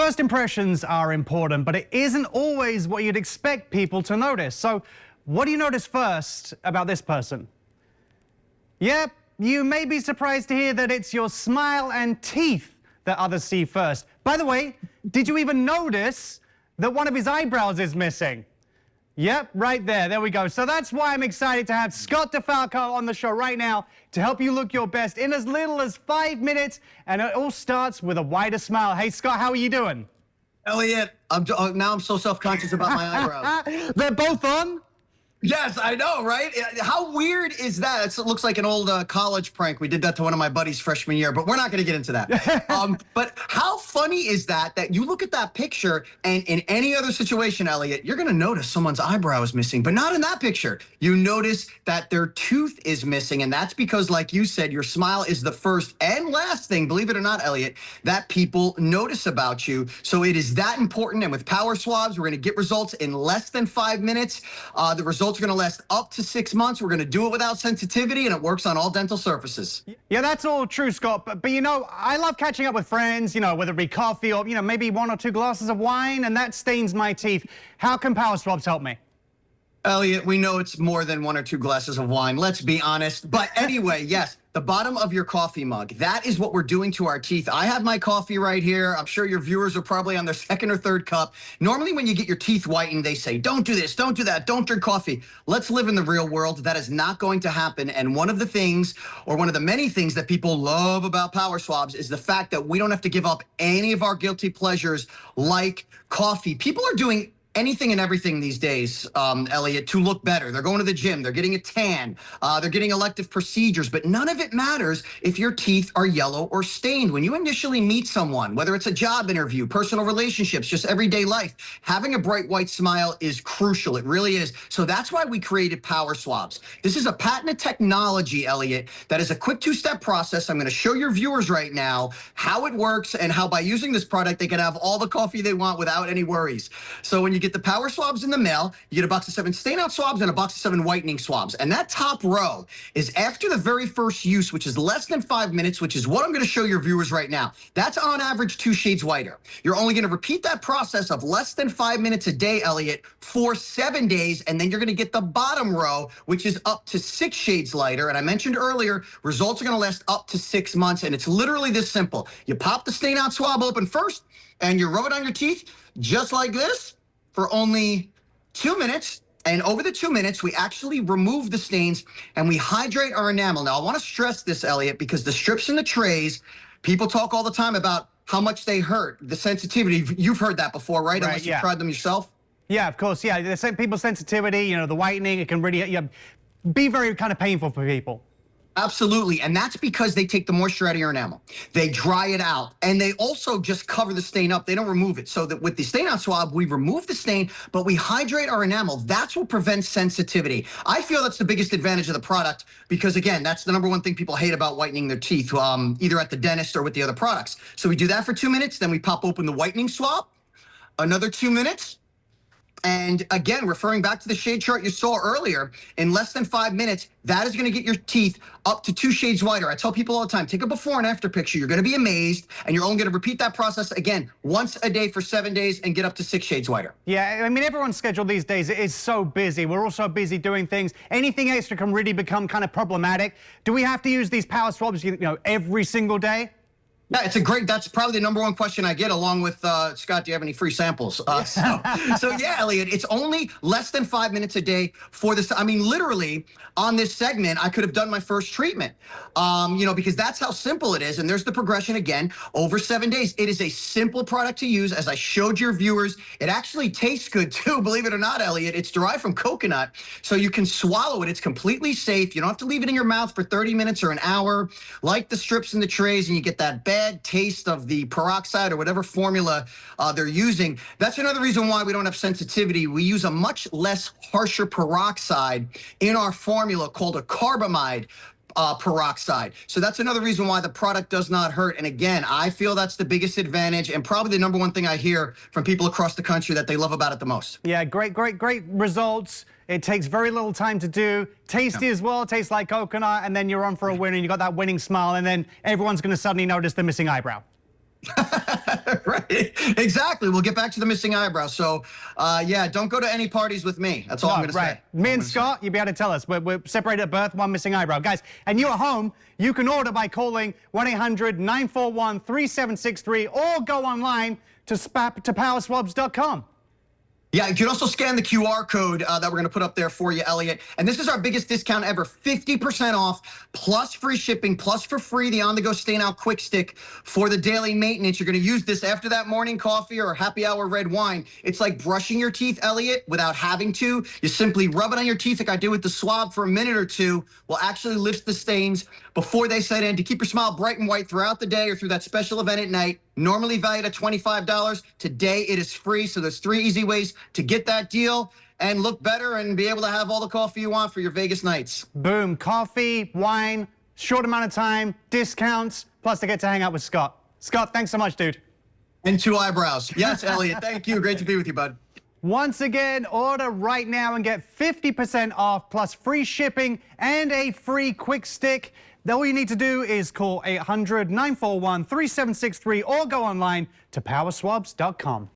First impressions are important, but it isn't always what you'd expect people to notice. So what do you notice first about this person? Yep, you may be surprised to hear that it's your smile and teeth that others see first. By the way, did you even notice that one of his eyebrows is missing? Yep, right there. There we go. So that's why I'm excited to have Scott DeFalco on the show right now to help you look your best in as little as 5 minutes. And it all starts with a wider smile. Hey, Scott, how are you doing? Elliott, now I'm so self-conscious about my eyebrows. They're both on? Yes, I know, right? How weird is that? It looks like an old college prank. We did that to one of my buddies freshman year, but we're not going to get into that. But how funny is that you look at that picture, and in any other situation, Elliott, you're going to notice someone's eyebrow is missing, but not in that picture. You notice that their tooth is missing, and that's because, like you said, your smile is the first and last thing, believe it or not, Elliott, that people notice about you. So it is that important, and with Power Swabs, we're going to get results in less than 5 minutes. The results are going to last up to 6 months. We're going to do it without sensitivity, and it works on all dental surfaces. Yeah, that's all true, Scott. But you know, I love catching up with friends, you know, whether it be coffee or, you know, maybe 1 or 2 glasses of wine, and that stains my teeth. How can Power Swabs help me? Elliott, we know it's more than 1 or 2 glasses of wine. Let's be honest. But anyway, yes, the bottom of your coffee mug, that is what we're doing to our teeth. I have my coffee right here. I'm sure your viewers are probably on their 2nd or 3rd cup. Normally, when you get your teeth whitened, they say, don't do this, don't do that, don't drink coffee. Let's live in the real world. That is not going to happen. And one of the things, or one of the many things that people love about Power Swabs is the fact that we don't have to give up any of our guilty pleasures like coffee. People are doing anything and everything these days, Elliott, to look better. They're going to the gym, they're getting a tan, they're getting elective procedures, but none of it matters if your teeth are yellow or stained. When you initially meet someone, whether it's a job interview, personal relationships, just everyday life, having a bright white smile is crucial. It really is. So that's why we created Power Swabs. This is a patented technology, Elliott, that is a quick 2-step process. I'm going to show your viewers right now how it works and how by using this product, they can have all the coffee they want without any worries. So when you get the Power Swabs in the mail, you get a box of 7 stain-out swabs and a box of 7 whitening swabs. And that top row is after the very first use, which is less than 5 minutes, which is what I'm going to show your viewers right now. That's on average 2 shades whiter. You're only going to repeat that process of less than 5 minutes a day, Elliott, for 7 days, and then you're going to get the bottom row, which is up to 6 shades lighter. And I mentioned earlier, results are going to last up to 6 months, and it's literally this simple. You pop the stain-out swab open first, and you rub it on your teeth just like this, for only 2 minutes. And over the 2 minutes, we actually remove the stains and we hydrate our enamel. Now, I want to stress this, Elliott, because the strips and the trays, people talk all the time about how much they hurt, the sensitivity. You've heard that before, right? Unless you've tried them yourself. Yeah, of course. Yeah, people's sensitivity, you know, the whitening, it can really be very kind of painful for people. Absolutely, and that's because they take the moisture out of your enamel. They dry it out, and they also just cover the stain up. They don't remove it. So that with the stain-out swab, we remove the stain, but we hydrate our enamel. That's what prevents sensitivity. I feel that's the biggest advantage of the product because, again, that's the #1 thing people hate about whitening their teeth, either at the dentist or with the other products. So we do that for 2 minutes, then we pop open the whitening swab, another 2 minutes, and again, referring back to the shade chart you saw earlier, in less than 5 minutes, that is going to get your teeth up to 2 shades whiter. I tell people all the time, take a before and after picture. You're going to be amazed, and you're only going to repeat that process again once a day for 7 days and get up to 6 shades whiter. Yeah, I mean, everyone's schedule these days is so busy. We're all so busy doing things. Anything extra can really become kind of problematic. Do we have to use these Power Swabs, you know, every single day? Yeah, that's probably the #1 question I get, along with, Scott, do you have any free samples? So yeah, Elliott, it's only less than 5 minutes a day for this. I mean, literally, on this segment, I could have done my first treatment, you know, because that's how simple it is. And there's the progression again, over 7 days. It is a simple product to use, as I showed your viewers. It actually tastes good, too, believe it or not, Elliott. It's derived from coconut, so you can swallow it. It's completely safe. You don't have to leave it in your mouth for 30 minutes or an hour, like the strips and the trays, and you get that bad taste of the peroxide or whatever formula they're using. That's another reason why we don't have sensitivity. We use a much less harsher peroxide in our formula called a carbamide peroxide. So that's another reason why the product does not hurt. And again, I feel that's the biggest advantage and probably the #1 thing I hear from people across the country that they love about it the most. Yeah, great results. It takes very little time to do. Tasty as well, tastes like coconut, and then you're on for a win and you got that winning smile, and then everyone's going to suddenly notice the missing eyebrow. Right. Exactly. We'll get back to the missing eyebrow. So, yeah, don't go to any parties with me. That's all I'm going to say. Me and Scott, you'll be able to tell us. We're separated at birth, one missing eyebrow. Guys, and you at home, you can order by calling 1-800-941-3763 or go online to powerswabs.com. Yeah, you can also scan the QR code that we're going to put up there for you, Elliot. And this is our biggest discount ever, 50% off, plus free shipping, plus for free the on-the-go stain-out quick stick for the daily maintenance. You're going to use this after that morning coffee or happy hour red wine. It's like brushing your teeth, Elliot, without having to. You simply rub it on your teeth like I did with the swab for a minute or two. Will actually lift the stains before they set in to keep your smile bright and white throughout the day or through that special event at night. Normally valued at $25. Today it is free. So there's 3 easy ways to get that deal and look better and be able to have all the coffee you want for your Vegas nights. Boom. Coffee, wine, short amount of time, discounts, plus to get to hang out with Scott. Scott, thanks so much, dude. And 2 eyebrows. Yes, Elliot. Thank you. Great to be with you, bud. Once again, order right now and get 50% off plus free shipping and a free quick stick. All you need to do is call 800-941-3763 or go online to powerswabs.com.